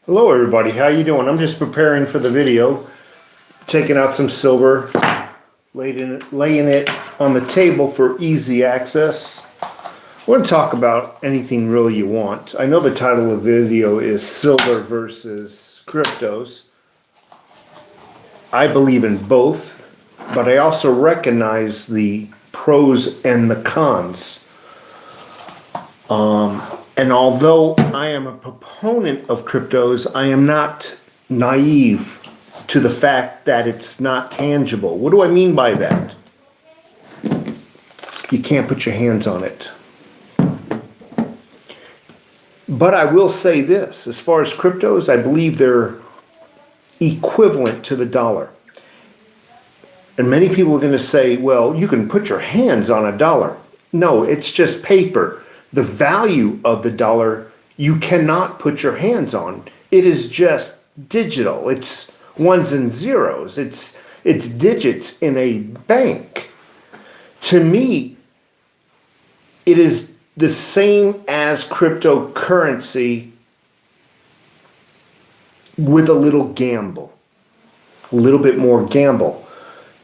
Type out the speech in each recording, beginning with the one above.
Hello everybody, how you doing? I'm just preparing for the video, taking out some silver, laying it on the table for easy access. I want to talk about anything really you want. I know the title of the video is Silver versus Cryptos. I believe in both, but I also recognize the pros and the cons. And although I am a proponent of cryptos, I am not naive to the fact that it's not tangible. What do I mean by that? You can't put your hands on it. But I will say this, as far as cryptos, I believe they're equivalent to the dollar. And many people are going to say, well, you can put your hands on a dollar. No, it's just paper. The value of the dollar you cannot put your hands on. It is just digital. It's ones and zeros. It's digits in a bank. To me, it is the same as cryptocurrency with a little gamble, a little bit more gamble.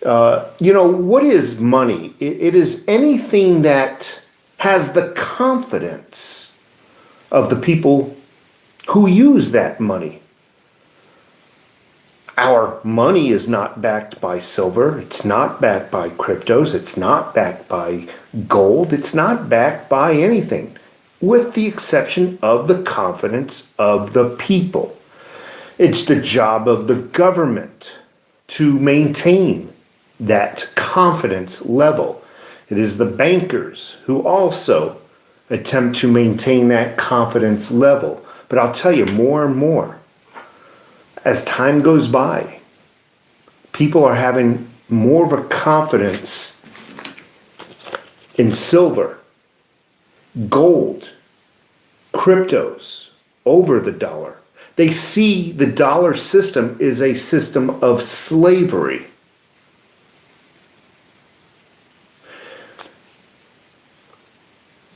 What is money? It is anything that has the confidence of the people who use that money. Our money is not backed by silver. It's not backed by cryptos. It's not backed by gold. It's not backed by anything, with the exception of the confidence of the people. It's the job of the government to maintain that confidence level. It is the bankers who also attempt to maintain that confidence level. But I'll tell you, more and more, as time goes by, people are having more of a confidence in silver, gold, cryptos over the dollar. They see the dollar system is a system of slavery.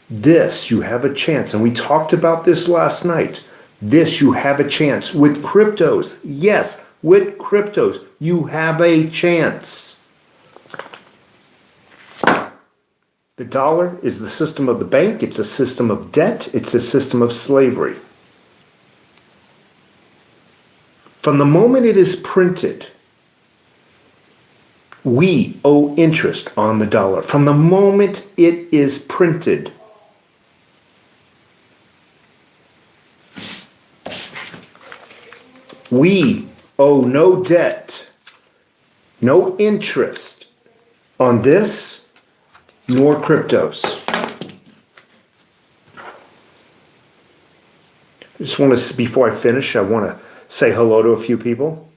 This, you have a chance, and we talked about this last night. This, you have a chance. With cryptos, yes, with cryptos, you have a chance. The dollar is the system of the bank. It's a system of debt. It's a system of slavery. From the moment it is printed, we owe interest on the dollar. From the moment it is printed, we owe no debt, no interest on this, nor cryptos. I just want to, before I finish, I want to say hello to a few people.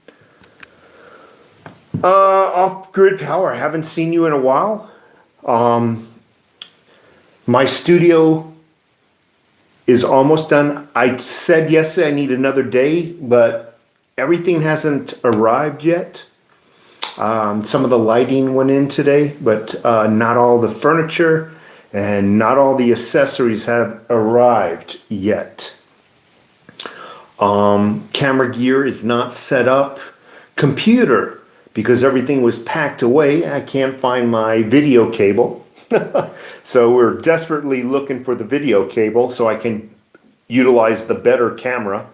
Off-Grid Power, I haven't seen you in a while. My studio is almost done. I said yesterday I need another day, but everything hasn't arrived yet. Some of the lighting went in today, but not all the furniture and not all the accessories have arrived yet. Camera gear is not set up. Computer, because everything was packed away, I can't find my video cable. So we're desperately looking for the video cable so I can utilize the better camera.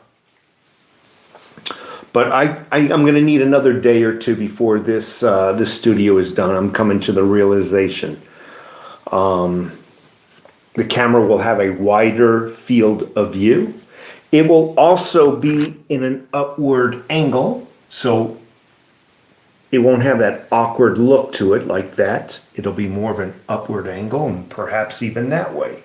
But I'm going to need another day or two before this studio is done. I'm coming to the realization. The camera will have a wider field of view. It will also be in an upward angle, so it won't have that awkward look to it like that. It'll be more of an upward angle, and perhaps even that way.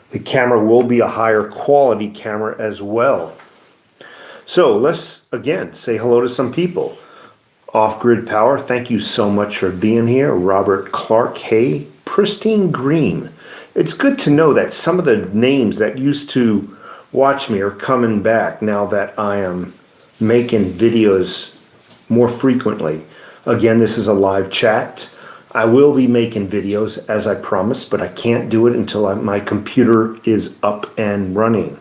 The camera will be a higher quality camera as well. So let's, again, say hello to some people. Off-Grid Power, thank you so much for being here. Robert Clark, hey, Pristine Green. It's good to know that some of the names that used to watch me are coming back now that I am making videos more frequently. Again, this is a live chat. I will be making videos as I promised, but I can't do it until my computer is up and running.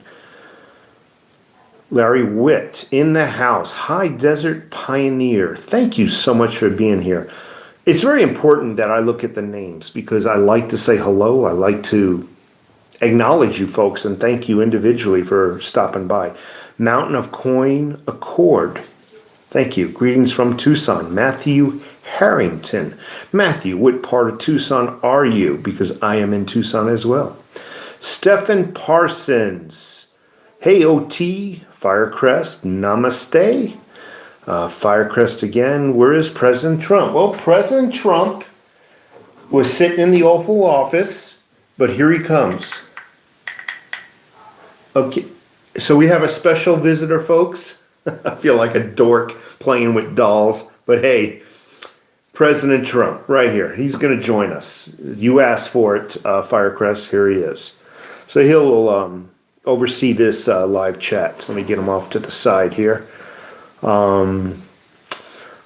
Larry Witt in the house. High Desert Pioneer. Thank you so much for being here. It's very important that I look at the names because I like to say hello. I like to acknowledge you folks and thank you individually for stopping by. Mountain of Coin Accord. Thank you. Greetings from Tucson. Matthew Harrington. Matthew, what part of Tucson are you? Because I am in Tucson as well. Stephen Parsons. Hey, OT. Firecrest. Namaste. Firecrest again. Where is President Trump? Well, President Trump was sitting in the Oval Office, but here he comes. Okay, so we have a special visitor, folks. I feel like a dork playing with dolls, but hey, President Trump, right here. He's going to join us. You asked for it, Firecrest. Here he is. So he'll oversee this live chat. Let me get him off to the side here.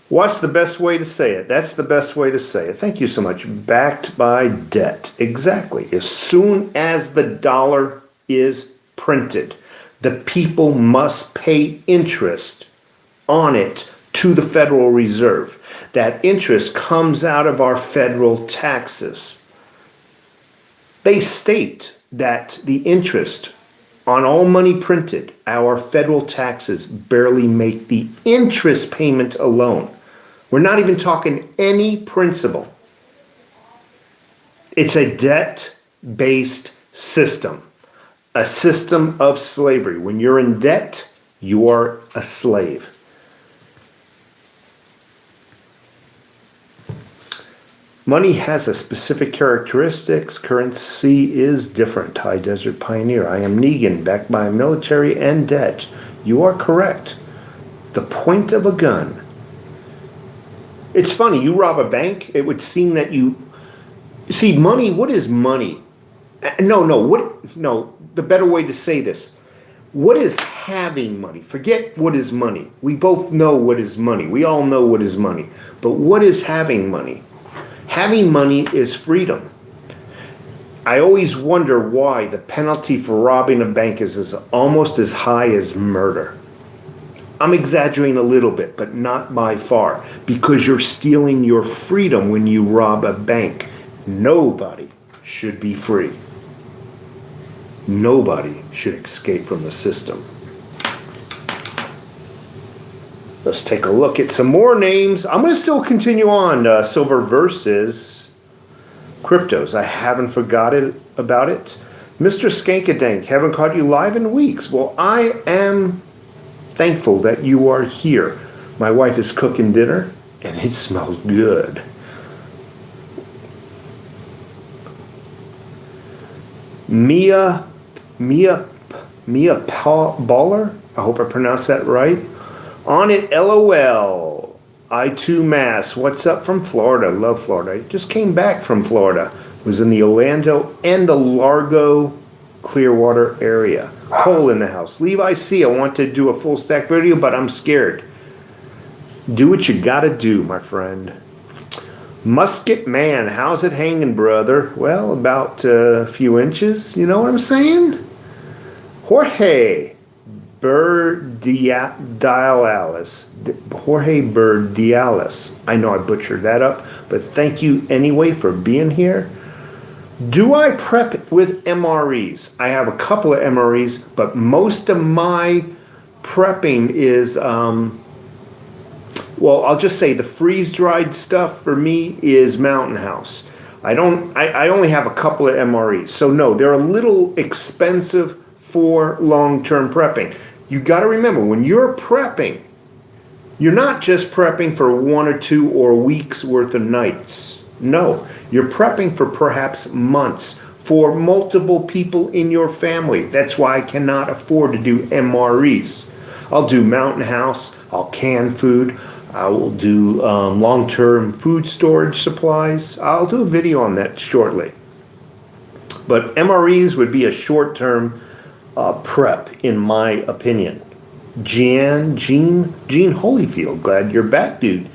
What's the best way to say it? That's the best way to say it. Thank you so much. Backed by debt. Exactly. As soon as the dollar is printed, the people must pay interest on it to the Federal Reserve. That interest comes out of our federal taxes. They state that the interest on all money printed, our federal taxes barely make the interest payment alone. We're not even talking any principal. It's a debt-based system, a system of slavery. When you're in debt, you are a slave. Money has a specific characteristics. Currency is different. High Desert Pioneer. I am Negan, backed by military and debt. You are correct. The point of a gun. It's funny, you rob a bank, it would seem that you see money. What is money? No, the better way to say this. What is having money? Forget what is money. We both know what is money. We all know what is money. But what is having money? Having money is freedom. I always wonder why the penalty for robbing a bank is almost as high as murder. I'm exaggerating a little bit, but not by far, because you're stealing your freedom when you rob a bank. Nobody should be free. Nobody should escape from the system. Let's take a look at some more names. I'm going to still continue on silver versus cryptos. I haven't forgotten about it. Mr. Skankadank, haven't caught you live in weeks. Well, I am thankful that you are here. My wife is cooking dinner, and it smells good. Mia Baller, I hope I pronounced that right. On it, LOL. I too Mass. What's up from Florida? Love Florida. I just came back from Florida. Was in the Orlando and the Largo Clearwater area. Cole in the house. Levi C. I want to do a full stack video, but I'm scared. Do what you gotta do, my friend. Musket Man, how's it hanging, brother? Well, about a few inches. You know what I'm saying? Jorge Berdialis. Jorge Berdialis. I know I butchered that up, but thank you anyway for being here. Do I prep with MREs? I have a couple of MREs, but most of my prepping is, well, I'll just say the freeze-dried stuff for me is Mountain House. I only have a couple of MREs. So no, they're a little expensive for long-term prepping. You got to remember, when you're prepping, you're not just prepping for 1 or 2 or weeks worth of nights. No, you're prepping for perhaps months for multiple people in your family. That's why I cannot afford to do MREs. I'll do Mountain House, I'll can food, I will do long-term food storage supplies. I'll do a video on that shortly. But MREs would be a short-term prep, in my opinion. Gene Holyfield, glad you're back, dude.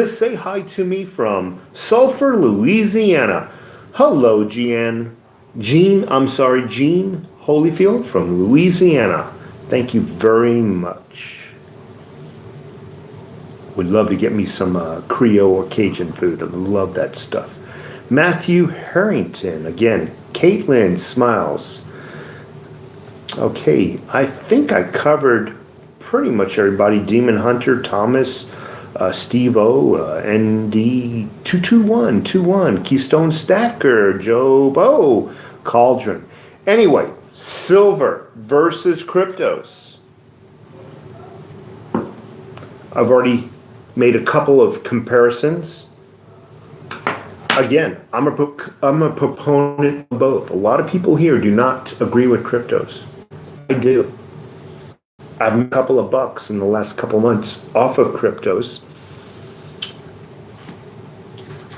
Say hi to me from Sulphur, Louisiana. Hello, Gene Holyfield from Louisiana. Thank you very much. Would love to get me some Creole or Cajun food. I love that stuff. Matthew Harrington, again. Caitlin Smiles. Okay, I think I covered pretty much everybody. Demon Hunter, Thomas, Steve O, ND22121, Keystone Stacker, Joe Bo, Cauldron. Anyway, silver versus cryptos. I've already made a couple of comparisons. Again, I'm a proponent of both. A lot of people here do not agree with cryptos. I do. I've made a couple of bucks in the last couple months off of cryptos.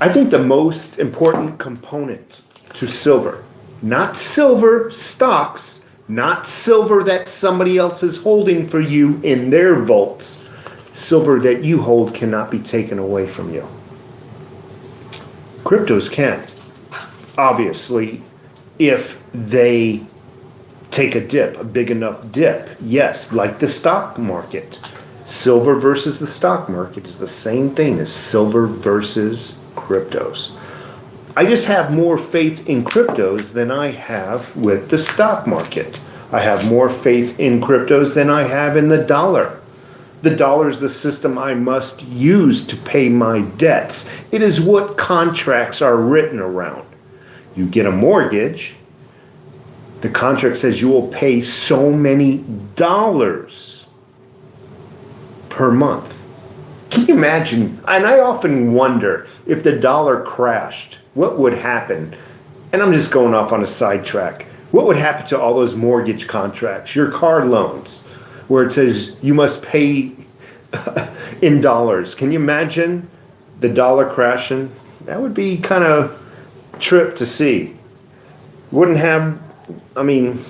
I think the most important component to silver, not silver stocks, not silver that somebody else is holding for you in their vaults, silver that you hold cannot be taken away from you. Cryptos can, obviously, if they take a dip, a big enough dip. Yes, like the stock market. Silver versus the stock market is the same thing as silver versus cryptos. I just have more faith in cryptos than I have with the stock market. I have more faith in cryptos than I have in the dollar. The dollar is the system I must use to pay my debts. It is what contracts are written around. You get a mortgage, the contract says you will pay so many dollars per month. Can you imagine? And I often wonder if the dollar crashed, what would happen? And I'm just going off on a sidetrack. What would happen to all those mortgage contracts, your car loans, where it says you must pay in dollars? Can you imagine the dollar crashing? That would be kind of trip to see. Wouldn't have, I mean,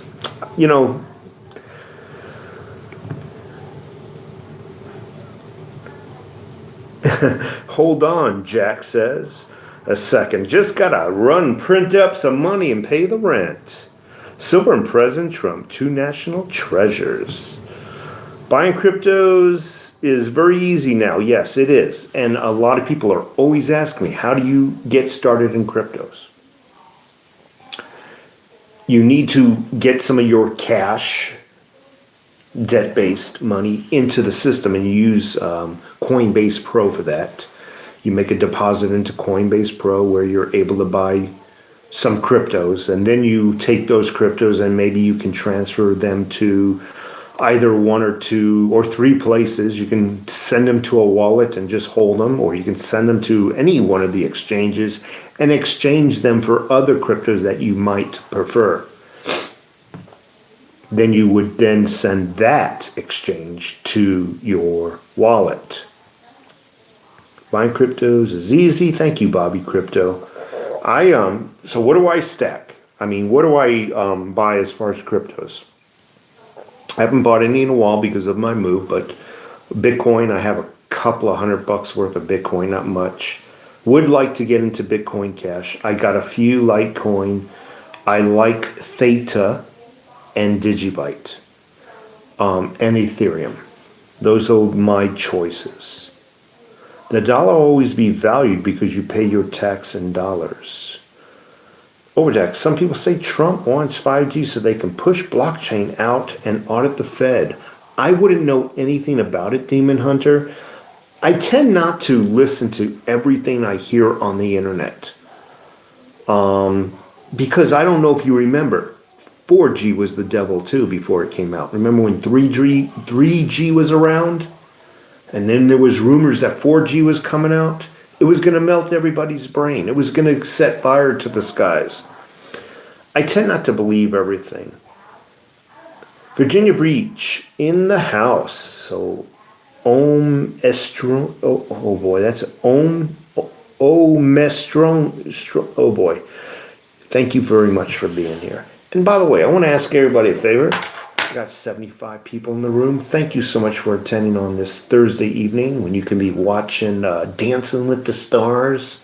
you know, hold on, Jack says. A second. Just gotta print up some money and pay the rent. Silver and President Trump, two national treasures. Buying cryptos is very easy now. Yes, it is. And a lot of people are always asking me, how do you get started in cryptos? You need to get some of your cash, debt-based money into the system, and you use Coinbase Pro for that. You make a deposit into Coinbase Pro where you're able to buy some cryptos, and then you take those cryptos and maybe you can transfer them to either one or two or three places. You can send them to a wallet and just hold them, or you can send them to any one of the exchanges and exchange them for other cryptos that you might prefer. Then you would then send that exchange to your wallet. Buying cryptos is easy. Thank you, Bobby Crypto. So what do I stack? I mean, what do I buy as far as cryptos? I haven't bought any in a while because of my move, but Bitcoin, I have a couple of $100 worth of Bitcoin, not much. Would like to get into Bitcoin Cash. I got a few Litecoin. I like Theta and DIGIBYTE and Ethereum. Those are my choices. The dollar will always be valued because you pay your tax in dollars. Overtax. Some people say Trump wants 5G so they can push blockchain out and audit the Fed. I wouldn't know anything about it, Demon Hunter. I tend not to listen to everything I hear on the internet. Because I don't know if you remember, 4G was the devil too before it came out. Remember when 3G was around? And then there was rumors that 4G was coming out. It was going to melt everybody's brain. It was going to set fire to the skies. I tend not to believe everything. Virginia Breach in the house. So, oh boy, that's oh boy. Thank you very much for being here. And by the way, I want to ask everybody a favor. I got 75 people in the room. Thank you so much for attending on this Thursday evening when you can be watching Dancing with the Stars.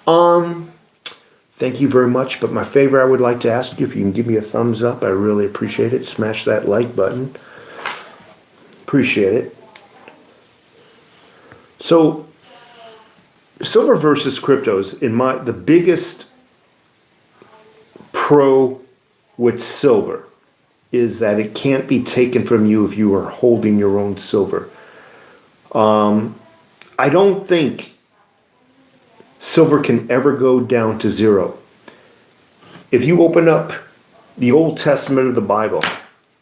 Thank you very much. But my favor, I would like to ask you if you can give me a thumbs up. I really appreciate it. Smash that like button. Appreciate it. So, silver versus cryptos, the biggest pro with silver is that it can't be taken from you if you are holding your own silver. I don't think silver can ever go down to zero. If you open up the Old Testament of the Bible,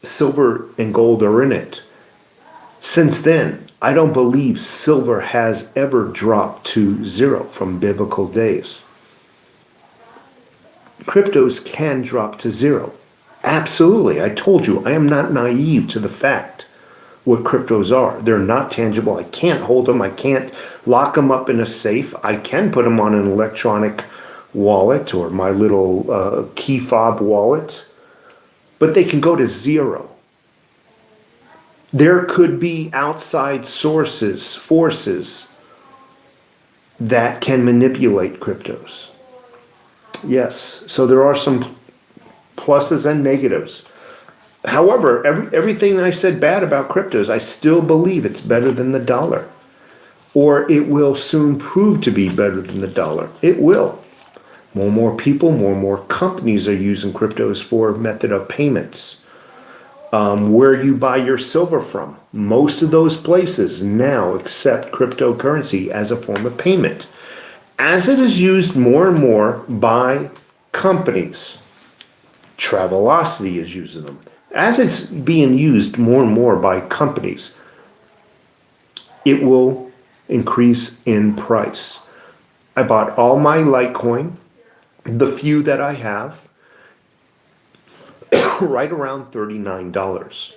silver and gold are in it. Since then, I don't believe silver has ever dropped to zero from biblical days. Cryptos can drop to zero. Absolutely. I told you, I am not naive to the fact what cryptos are. They're not tangible. I can't hold them. I can't lock them up in a safe. I can put them on an electronic wallet or my little key fob wallet, but they can go to zero. There could be outside sources, forces that can manipulate cryptos. Yes, so there are some pluses and negatives. However, everything I said bad about cryptos, I still believe it's better than the dollar. Or it will soon prove to be better than the dollar. It will. More and more people, more and more companies are using cryptos for method of payments. Where you buy your silver from, most of those places now accept cryptocurrency as a form of payment. As it is used more and more by companies, Travelocity is using them. As it's being used more and more by companies, it will increase in price. I bought all my Litecoin, the few that I have, right around $39.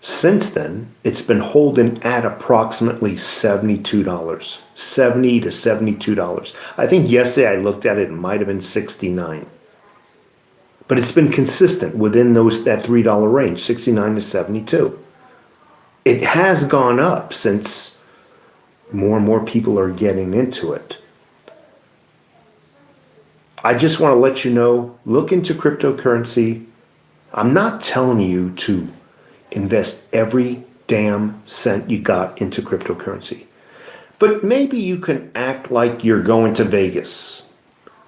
Since then, it's been holding at approximately $72. $70 to $72. I think yesterday I looked at it, it might have been $69. But it's been consistent within that $3 range, $69 to $72. It has gone up since more and more people are getting into it. I just want to let you know, look into cryptocurrency. I'm not telling you to invest every damn cent you got into cryptocurrency. But maybe you can act like you're going to Vegas.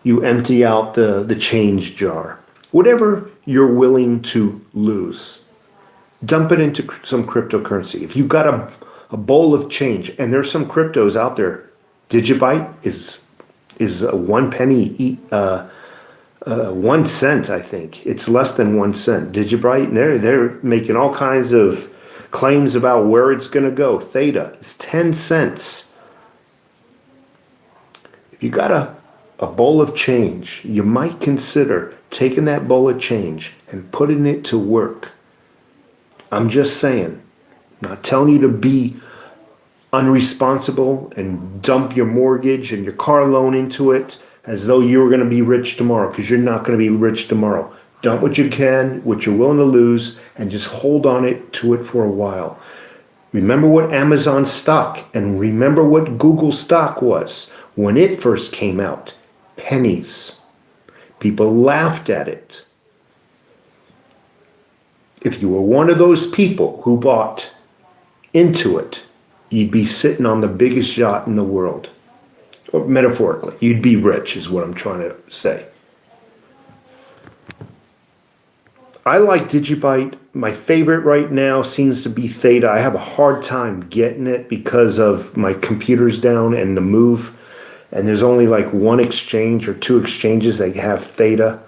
You empty out the change jar. Whatever you're willing to lose, dump it into some cryptocurrency. If you've got a bowl of change, and there's some cryptos out there, DIGIBYTE is 1 penny, 1 cent, I think. It's less than 1 cent. DIGIBYTE, they're making all kinds of claims about where it's going to go. Theta is 10 cents. If you got a bowl of change, you might consider taking that bowl of change and putting it to work. I'm just saying, I'm not telling you to be unresponsible and dump your mortgage and your car loan into it as though you were going to be rich tomorrow, because you're not going to be rich tomorrow. Dump what you can, what you're willing to lose, and just hold on to it for a while. Remember what Amazon stock and remember what Google stock was when it first came out. Pennies. People laughed at it. If you were one of those people who bought into it, you'd be sitting on the biggest yacht in the world. Or metaphorically, you'd be rich is what I'm trying to say. I like DIGIBYTE. My favorite right now seems to be Theta. I have a hard time getting it because of my computer's down and the move. And there's only like one exchange or two exchanges that have Theta.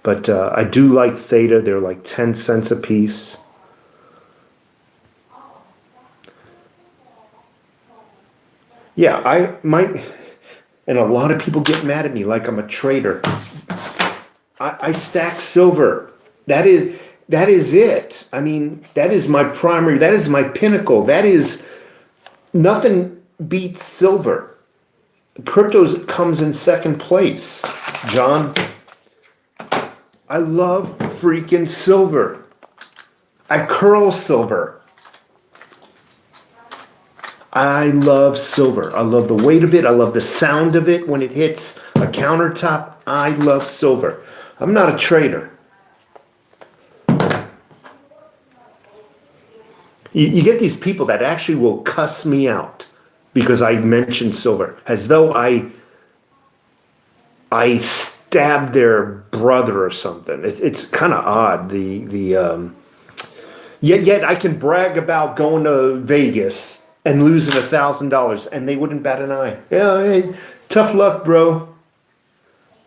But I do like Theta. They're like 10 cents a piece. Yeah, I might, and a lot of people get mad at me like I'm a trader. I stack silver. That is it. I mean, that is my primary, that is my pinnacle. That is, nothing beats silver. Cryptos comes in second place, John. I love freaking silver. I curl silver. I love silver. I love the weight of it. I love the sound of it when it hits a countertop. I love silver. I'm not a trader. You get these people that actually will cuss me out because I mentioned silver, as though I stabbed their brother or something. It's kind of odd. Yet I can brag about going to Vegas and losing $1,000, and they wouldn't bat an eye. Yeah, hey, tough luck, bro.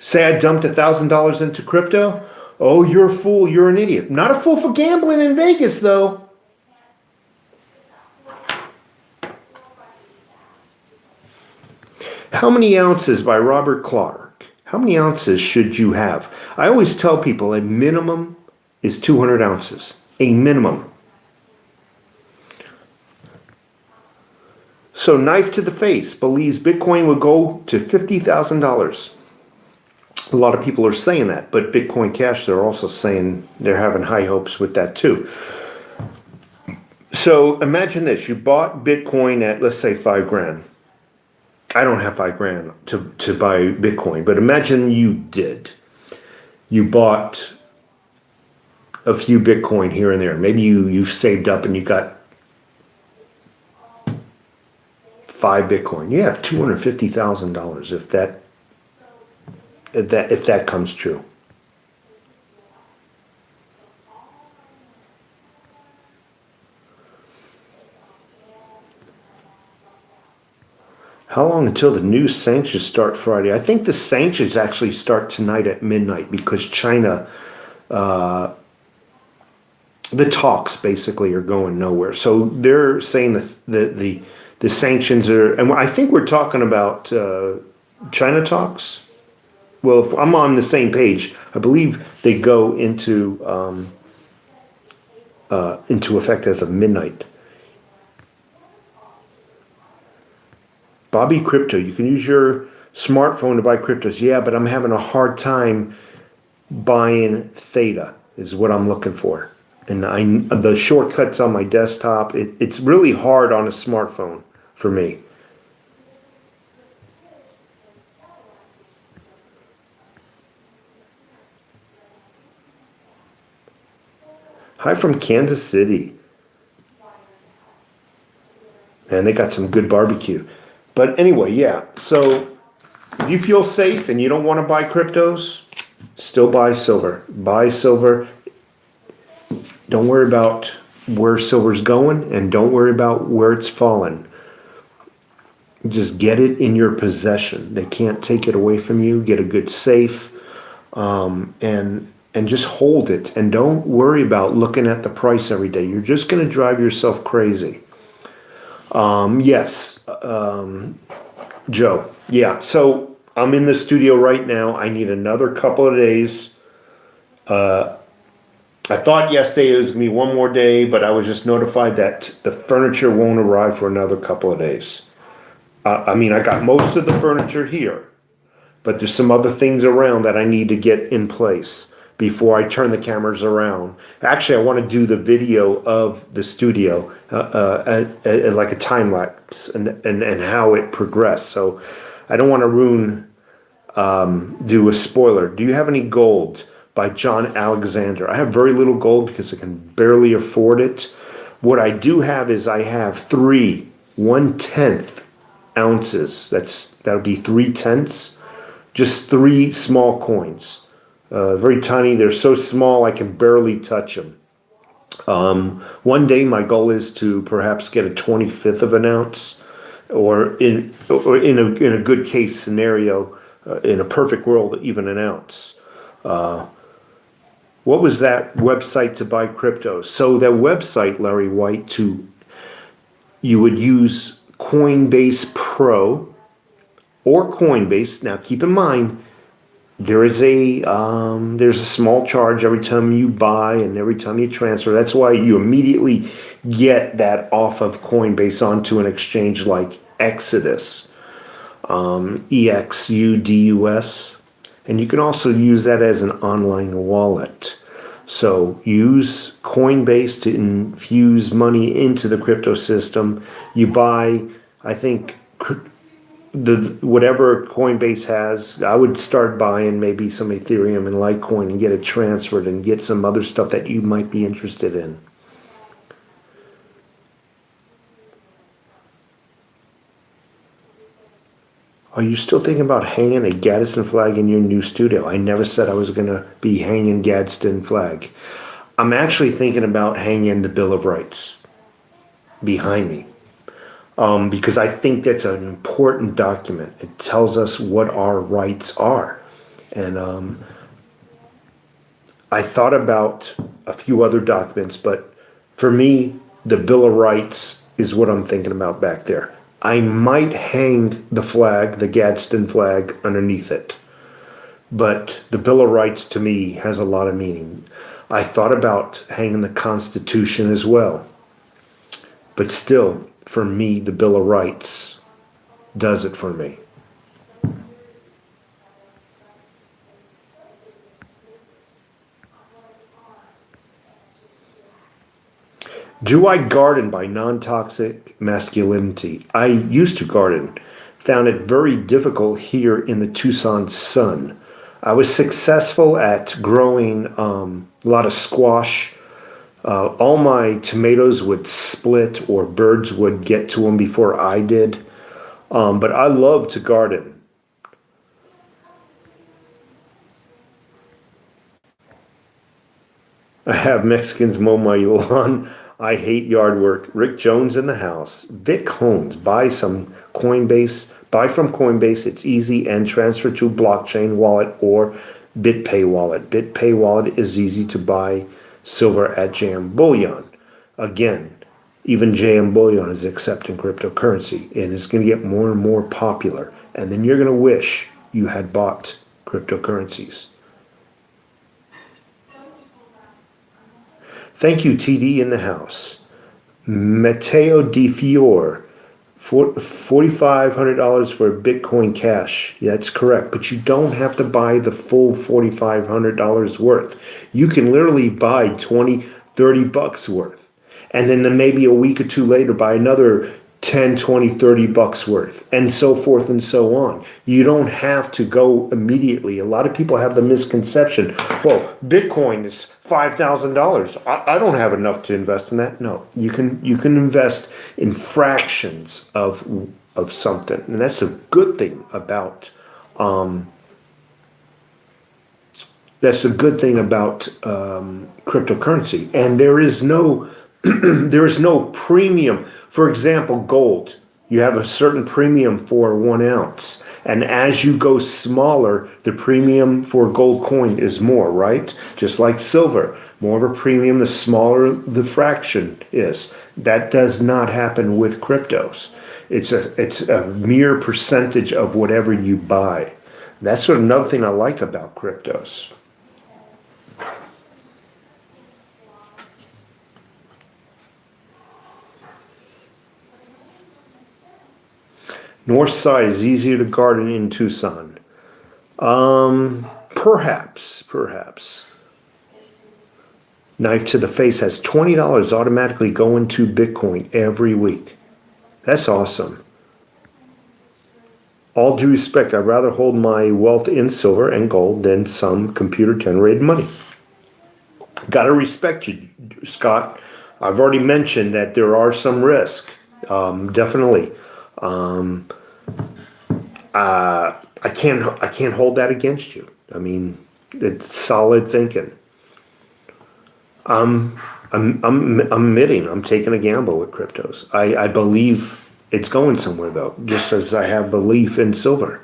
Say I dumped $1,000 into crypto. Oh, you're a fool. You're an idiot. Not a fool for gambling in Vegas, though. How Many Ounces by Robert Clark. How many ounces should you have? I always tell people a minimum is 200 ounces. A minimum. So Knife to the Face believes Bitcoin will go to $50,000. A lot of people are saying that, but Bitcoin Cash, they're also saying they're having high hopes with that too. So imagine this, you bought Bitcoin at, let's say, 5 grand. I don't have 5 grand to buy Bitcoin, but imagine you did. You bought a few Bitcoin here and there. Maybe you saved up and you got 5 Bitcoin. You have $250,000 if that comes true. How long until the new sanctions start Friday? I think the sanctions actually start tonight at midnight because China, the talks basically are going nowhere. So they're saying that the sanctions are, and I think we're talking about China talks. Well, if I'm on the same page, I believe they go into effect as of midnight. Bobby Crypto, you can use your smartphone to buy cryptos. Yeah, but I'm having a hard time buying Theta is what I'm looking for. And the shortcuts on my desktop, it's really hard on a smartphone for me. Hi from Kansas City. Man, they got some good barbecue. But anyway, yeah, so if you feel safe and you don't want to buy cryptos, still buy silver. Buy silver. Don't worry about where silver's going and don't worry about where it's fallen. Just get it in your possession. They can't take it away from you. Get a good safe and just hold it. And don't worry about looking at the price every day. You're just going to drive yourself crazy. Yes, Joe. Yeah, so I'm in the studio right now. I need another couple of days. I thought yesterday it was going to be one more day, but I was just notified that the furniture won't arrive for another couple of days. I mean, I got most of the furniture here, but there's some other things around that I need to get in place before I turn the cameras around. Actually, I want to do the video of the studio, like a time lapse and how it progressed. So I don't want to do a spoiler. Do you have any gold by John Alexander? I have very little gold because I can barely afford it. What I do have is I have 3 1/10 ounces. That'll be 3/10, just 3 small coins. Very tiny. They're so small I can barely touch them. One day my goal is to perhaps get a 25th of an ounce, or in a good case scenario, in a perfect world, even an ounce. What was that website to buy crypto? So that website, Larry White, you would use Coinbase Pro or Coinbase. Now keep in mind, there's a small charge every time you buy and every time you transfer. That's why you immediately get that off of Coinbase onto an exchange like Exodus, EXUDUS, and you can also use that as an online wallet. So use Coinbase to infuse money into the crypto system. You buy, I think, whatever Coinbase has. I would start buying maybe some Ethereum and Litecoin and get it transferred and get some other stuff that you might be interested in. Are you still thinking about hanging a Gadsden flag in your new studio? I never said I was going to be hanging Gadsden flag. I'm actually thinking about hanging the Bill of Rights behind me. Because I think that's an important document. It tells us what our rights are. And I thought about a few other documents, but for me, the Bill of Rights is what I'm thinking about back there. I might hang the flag, the Gadsden flag, underneath it. But the Bill of Rights to me has a lot of meaning. I thought about hanging the Constitution as well. But still, for me, the Bill of Rights does it for me. Do I garden by non-toxic masculinity? I used to garden. Found it very difficult here in the Tucson sun. I was successful at growing a lot of squash. All my tomatoes would split or birds would get to them before I did. But I love to garden. I have Mexicans mow my lawn. I hate yard work. Rick Jones in the house. Vic Holmes. Buy from Coinbase. It's easy and transfer to blockchain wallet or BitPay wallet. BitPay wallet is easy to buy silver at JM Bullion. Again, even JM Bullion is accepting cryptocurrency and it's going to get more and more popular. And then you're going to wish you had bought cryptocurrencies. Thank you, TD in the house. Matteo Di Fiore, $4,500 for Bitcoin Cash. Yeah, that's correct, but you don't have to buy the full $4,500 worth. You can literally buy 20, 30 bucks worth. And then maybe a week or two later buy another 10, 20, 30 bucks worth, and so forth and so on. You don't have to go immediately. A lot of people have the misconception, well, Bitcoin is $5,000. I don't have enough to invest in that. No, you can invest in fractions of something, and that's a good thing about cryptocurrency. And there is no there is no premium. For example, gold. You have a certain premium for 1 ounce. And as you go smaller, the premium for gold coin is more, right? Just like silver. More of a premium, the smaller the fraction is. That does not happen with cryptos. It's a mere percentage of whatever you buy. That's sort of another thing I like about cryptos. North side is easier to garden in Tucson. Perhaps. Knife to the face has $20 automatically go into Bitcoin every week. That's awesome. All due respect, I'd rather hold my wealth in silver and gold than some computer-generated money. Gotta respect you, Scott. I've already mentioned that there are some risks. Definitely. I can't hold that against you. I mean, it's solid thinking. I'm admitting I'm taking a gamble with cryptos. I believe it's going somewhere though, just as I have belief in silver.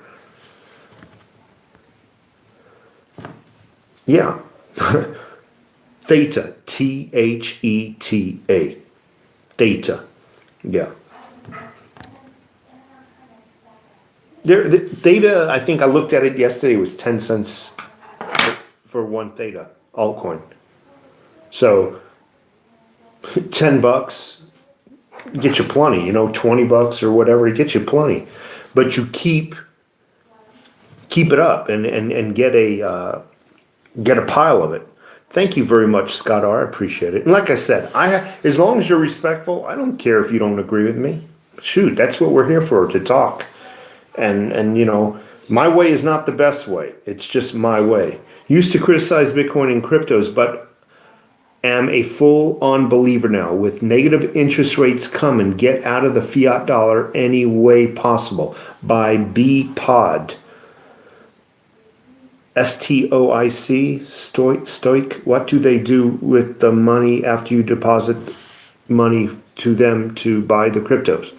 Yeah. Theta, Theta. Theta. Yeah. Theta, I think I looked at it yesterday, it was 10 cents for one Theta altcoin. So 10 bucks get you plenty, 20 bucks or whatever, it gets you plenty. But you keep it up and get a pile of it. Thank you very much, Scott R. I appreciate it. And like I said, as long as you're respectful, I don't care if you don't agree with me. Shoot, that's what we're here for, to talk. And my way is not the best way. It's just my way. Used to criticize Bitcoin and cryptos, but am a full-on believer now. With negative interest rates coming, get out of the fiat dollar any way possible. By B Pod. STOIC, Stoic. What do they do with the money after you deposit money to them to buy the cryptos?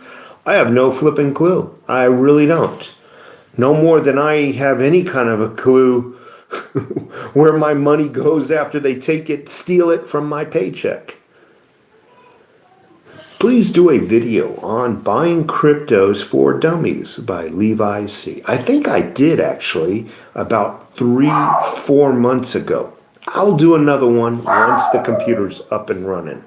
I have no flipping clue. I really don't. No more than I have any kind of a clue where my money goes after they take it, steal it from my paycheck. Please do a video on buying cryptos for dummies by Levi C. I think I did actually about 3-4 months ago. I'll do another one once the computer's up and running.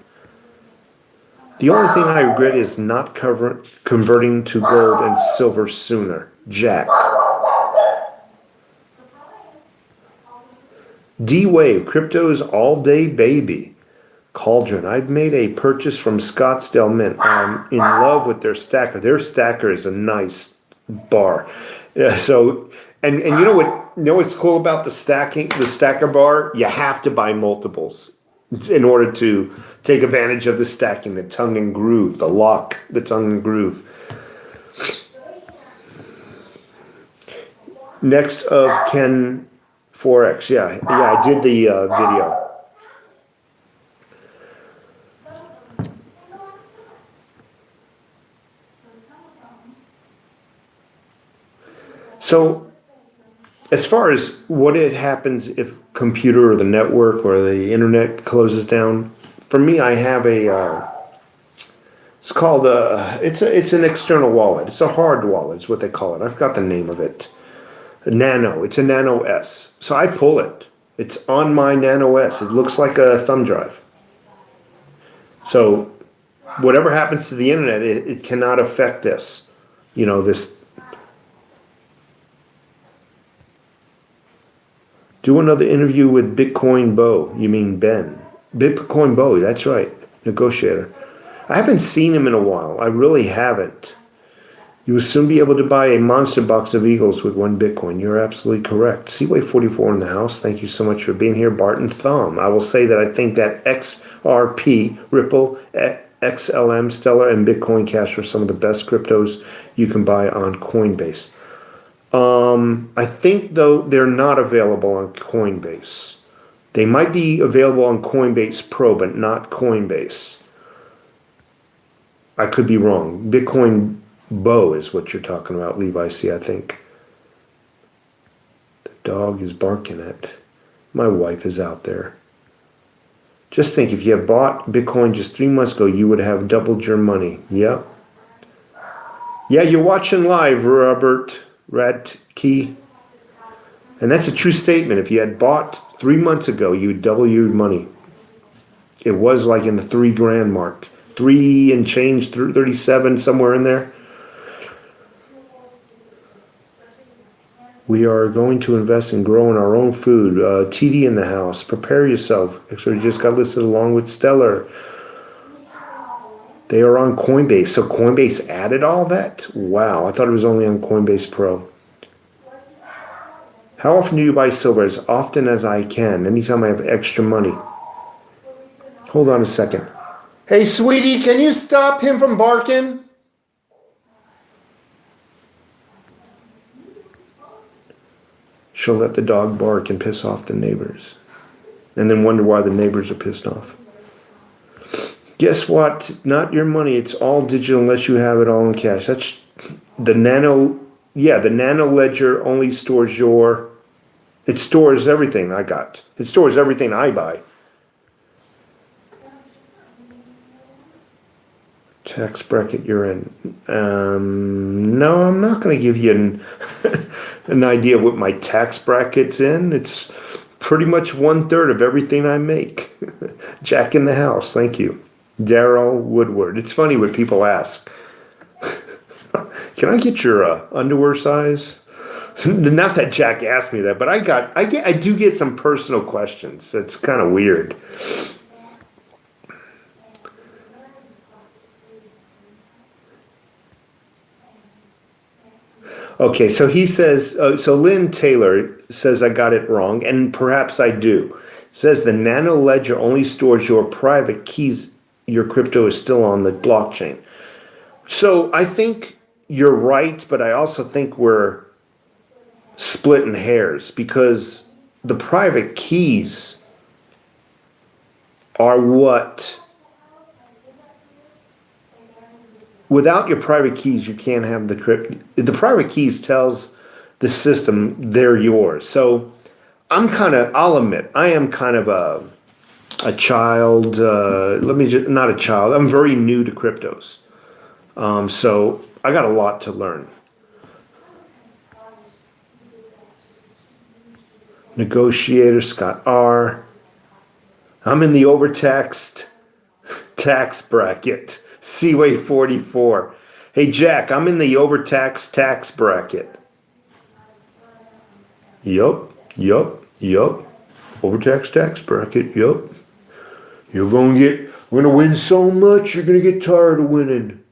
The only thing I regret is not converting to gold and silver sooner. Jack. D-Wave, cryptos all day, baby. Cauldron, I've made a purchase from Scottsdale Mint. I'm in love with their stacker. Their stacker is a nice bar. Yeah, so, and you know what's cool about the stacker bar? You have to buy multiples in order to take advantage of the stacking, the tongue and groove, the lock, the tongue and groove. Next of Ken Forex. Yeah, I did the video. So, as far as what it happens if computer or the network or the internet closes down, for me, I have a. It's called it's an external wallet. It's a hard wallet. Is what they call it. I've got the name of it. Nano. It's a Nano S. So I pull it. It's on my Nano S. It looks like a thumb drive. So, whatever happens to the internet, it cannot affect this. You know this. Do another interview with Bitcoin Bo. You mean Ben. Bitcoin Bo, that's right. Negotiator. I haven't seen him in a while. I really haven't. You will soon be able to buy a monster box of Eagles with 1 Bitcoin. You're absolutely correct. Seaway44 in the house. Thank you so much for being here, Barton Thumb. I will say that I think that XRP, Ripple, XLM, Stellar, and Bitcoin Cash are some of the best cryptos you can buy on Coinbase. I think, though, they're not available on Coinbase. They might be available on Coinbase Pro, but not Coinbase. I could be wrong. Bitcoin Bo is what you're talking about, Levi C, I think. The dog is barking at. My wife is out there. Just think, if you had bought Bitcoin just 3 months ago, you would have doubled your money. Yep. Yeah, you're watching live, Robert Radke. And that's a true statement. If you had bought 3 months ago, you would double your money. It was like in the $3,000 mark. 3 and change, 37, somewhere in there. We are going to invest in growing our own food. TD in the house. Prepare yourself. Actually, just got listed along with Stellar. They are on Coinbase. So Coinbase added all that? Wow. I thought it was only on Coinbase Pro. How often do you buy silver? As often as I can. Anytime I have extra money. Hold on a second. Hey, sweetie, can you stop him from barking? She'll let the dog bark and piss off the neighbors. And then wonder why the neighbors are pissed off. Guess what? Not your money. It's all digital unless you have it all in cash. That's the Nano. Yeah, the Nano Ledger only stores your. It stores everything I got. It stores everything I buy. Tax bracket you're in. No, I'm not going to give you an idea of what my tax bracket's in. It's pretty much 1/3 of everything I make. Jack in the house. Thank you. Daryl Woodward. It's funny when people ask, can I get your underwear size? Not that Jack asked me that, but I do get some personal questions. It's kind of weird. Okay, so he says, so Lynn Taylor says I got it wrong, and perhaps I do. says the nano ledger only stores your private keys. Your crypto is still on the blockchain. So I think you're right, but I also think we're splitting hairs, because the private keys are what, without your private keys, you can't have the crypto. The private keys tells the system they're yours. So I'll admit, I am kind of a child. Not a child. I'm very new to cryptos. So I got a lot to learn. Negotiator Scott R. I'm in the overtaxed tax bracket. Seaway 44. Hey Jack, I'm in the overtaxed tax bracket. Yup. Overtaxed tax bracket, yup. We're gonna win so much, you're gonna get tired of winning.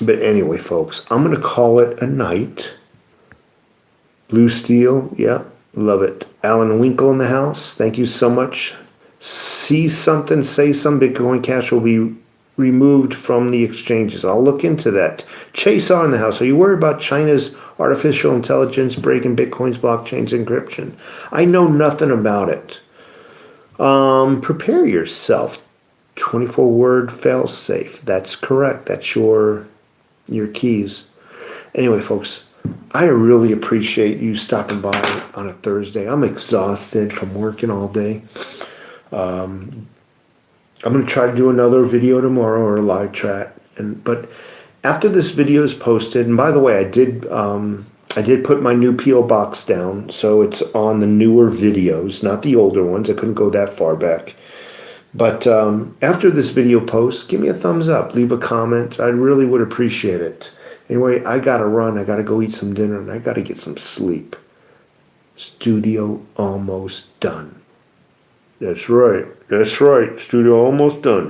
But anyway, folks, I'm going to call it a night. Blue Steel, yeah, love it. Alan Winkle in the house, thank you so much. See something, say some. Bitcoin Cash will be removed from the exchanges. I'll look into that. Chase R in the house, are you worried about China's artificial intelligence breaking Bitcoin's blockchain's encryption? I know nothing about it. Prepare yourself. 24-word fail-safe. That's correct. That's your keys. Anyway, folks, I really appreciate you stopping by on a Thursday. I'm exhausted from working all day. I'm going to try to do another video tomorrow, or a live chat. But after this video is posted, and by the way, I did put my new PO box down, so it's on the newer videos, not the older ones. I couldn't go that far back. But after this video posts, give me a thumbs up, leave a comment. I really would appreciate it. Anyway, I gotta run. I gotta go eat some dinner, and I gotta get some sleep. Studio almost done. That's right. Studio almost done.